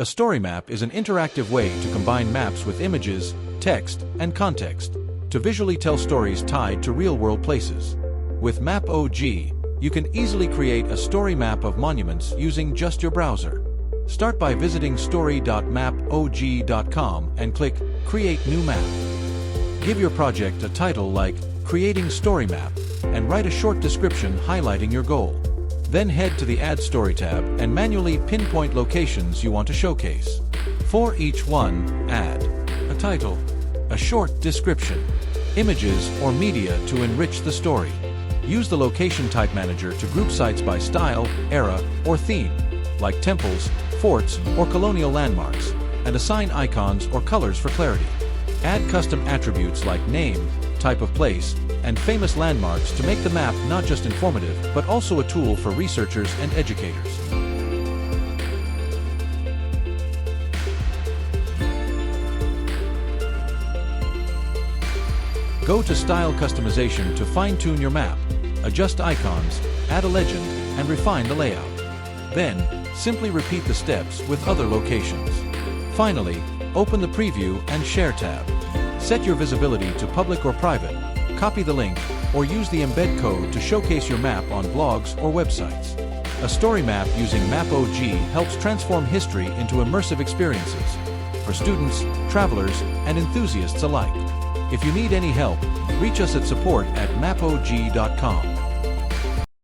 A story map is an interactive way to combine maps with images, text, and context to visually tell stories tied to real-world places. With MAPOG, you can easily create a story map of monuments using just your browser. Start by visiting story.mapog.com and click Create New Map. Give your project a title like Creating Story Map and write a short description highlighting your goal. Then head to the Add Story tab and manually pinpoint locations you want to showcase. For each one, add a title, a short description, images or media to enrich the story. Use the Location Type Manager to group sites by style, era, or theme, like temples, forts, or colonial landmarks, and assign icons or colors for clarity. Add custom attributes like name, type of place, and famous landmarks to make the map not just informative, but also a tool for researchers and educators. Go to Style Customization to fine-tune your map, adjust icons, add a legend, and refine the layout. Then, simply repeat the steps with other locations. Finally, open the Preview and Share tab. Set your visibility to public or private, copy the link, or use the embed code to showcase your map on blogs or websites. A story map using MAPOG helps transform history into immersive experiences for students, travelers, and enthusiasts alike. If you need any help, reach us at support@mapog.com.